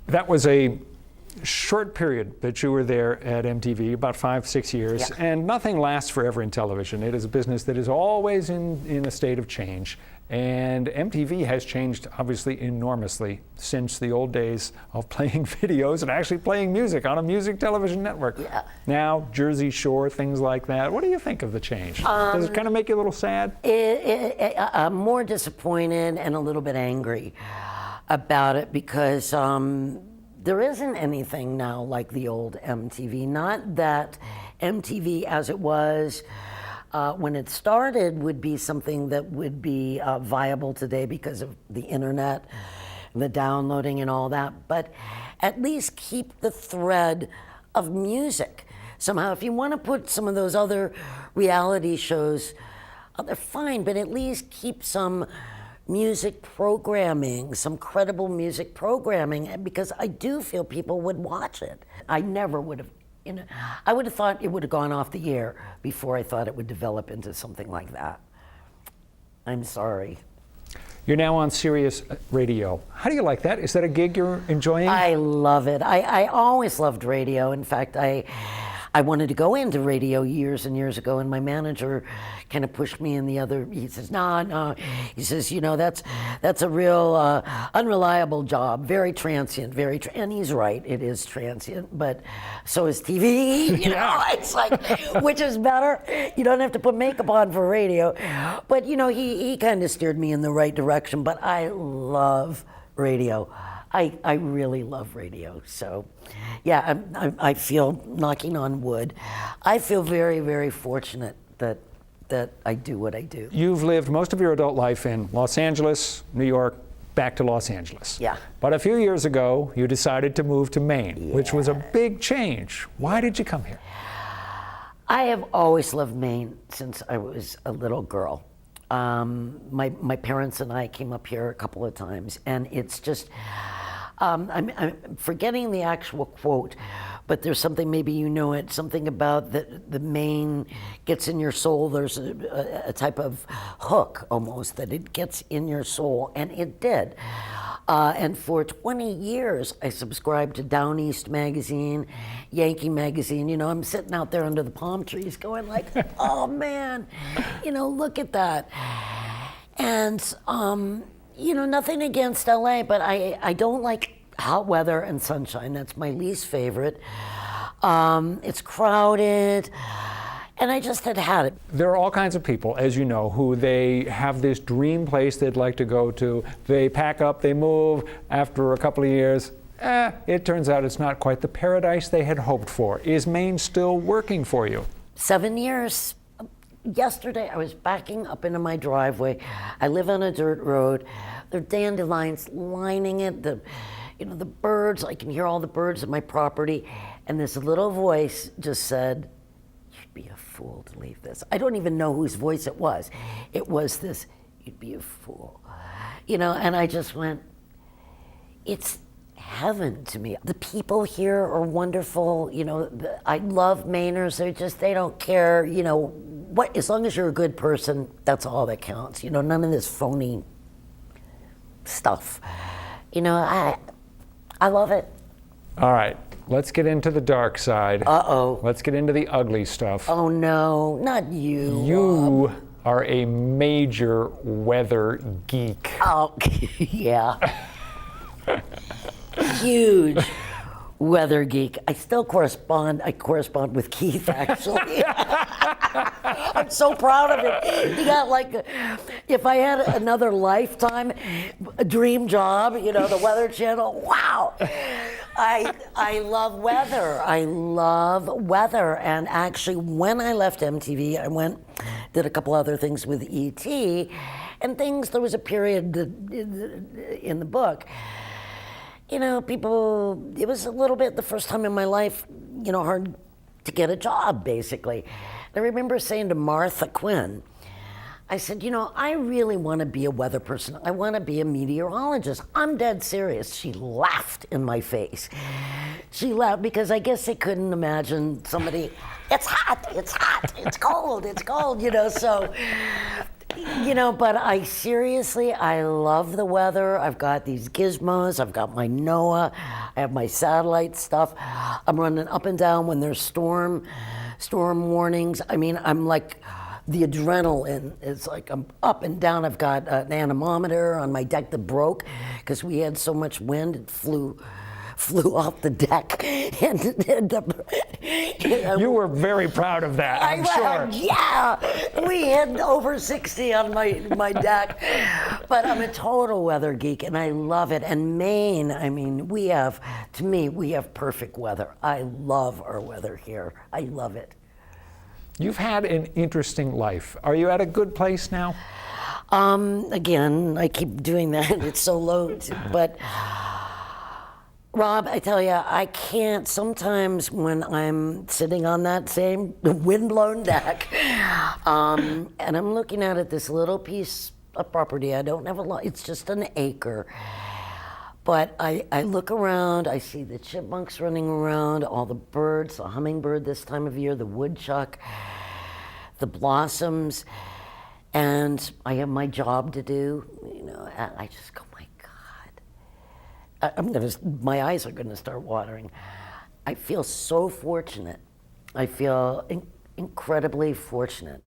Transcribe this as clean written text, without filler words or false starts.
That was a short period that you were there at MTV, about 5-6 years, Yeah. and nothing lasts forever in television. It is a business that is always in a state of change. And MTV has changed, obviously, enormously since the old days of playing videos and actually playing music on a music television network. Yeah. Now, Jersey Shore, things like that. What do you think of the change? Does it kind of make you a little sad? I'm more disappointed and a little bit angry about it because there isn't anything now like the old MTV. Not that MTV as it was when it started would be something that would be viable today because of the internet, the downloading and all that, but at least keep the thread of music. Somehow, if you want to put some of those other reality shows, they're fine, but at least keep some music programming, some credible music programming, because I do feel people would watch it. I never would have, I would have thought it would have gone off the air before I thought it would develop into something like that. I'm sorry. You're now on Sirius Radio. How do you like that? Is that a gig you're enjoying? I love it. I always loved radio. In fact, I wanted to go into radio years and years ago, and my manager kind of pushed me in the other. He says, no. He says, that's a real unreliable job, very transient, and he's right. It is transient, but so is TV. It's like, which is better? You don't have to put makeup on for radio. But he kind of steered me in the right direction. But I love radio. I really love radio. So, yeah, I feel, knocking on wood, I feel very, very fortunate that I do what I do. You've lived most of your adult life in Los Angeles, New York, back to Los Angeles. Yeah. But a few years ago, you decided to move to Maine, which was a big change. Why did you come here? I have always loved Maine since I was a little girl. My parents and I came up here a couple of times, and it's just, I'm forgetting the actual quote, but there's something, maybe you know it, something about the Maine gets in your soul. There's a type of hook almost that it gets in your soul, and it did. And for 20 years, I subscribed to Down East magazine, Yankee magazine. I'm sitting out there under the palm trees going like, oh man, look at that. And, nothing against LA, but I don't like hot weather and sunshine. That's my least favorite. It's crowded. And I just had it. There are all kinds of people, as you know, who they have this dream place they'd like to go to. They pack up, they move. After a couple of years, it turns out it's not quite the paradise they had hoped for. Is Maine still working for you? 7 years. Yesterday, I was backing up into my driveway. I live on a dirt road. There are dandelions lining it. The birds, I can hear all the birds at my property. And this little voice just said, "You'd be a fool to leave this." I don't even know whose voice it was. It was this, "You'd be a fool." And I just went, it's heaven to me. The people here are wonderful. I love Mainers. They don't care, what, as long as you're a good person, that's all that counts. None of this phony stuff. I love it. All right, let's get into the dark side. Uh-oh. Let's get into the ugly stuff. Oh no, not you. You are a major weather geek. Oh, yeah. Huge weather geek. I still correspond. I correspond with Keith, actually. I'm so proud of it. He got if I had another lifetime, a dream job, the Weather Channel. Wow. I love weather. I love weather. And actually, when I left MTV, I did a couple other things with ET, and there was a period in the book. People, it was a little bit the first time in my life, hard to get a job, basically. I remember saying to Martha Quinn, I said, I really want to be a weather person. I want to be a meteorologist. I'm dead serious. She laughed in my face. She laughed because I guess they couldn't imagine somebody, it's hot, it's cold, so You know, but I seriously, I love the weather. I've got these gizmos. I've got my NOAA. I have my satellite stuff. I'm running up and down when there's storm warnings. I mean, I'm like, the adrenaline is like, I'm up and down. I've got an anemometer on my deck that broke because we had so much wind. It flew off the deck. You were very proud of that, I'm sure. Yeah, we had over 60 on my deck. But I'm a total weather geek, and I love it. And Maine, I mean, to me, we have perfect weather. I love our weather here. I love it. You've had an interesting life. Are you at a good place now? Again, I keep doing that. It's so low, but Rob, I tell you, I can't. Sometimes when I'm sitting on that same windblown deck, and I'm looking at this little piece of property. I don't have a lot. It's just an acre. But I look around. I see the chipmunks running around, all the birds, the hummingbird this time of year, the woodchuck, the blossoms, and I have my job to do. You know, and I just go, my God. My eyes are gonna start watering. I feel so fortunate. I feel incredibly fortunate.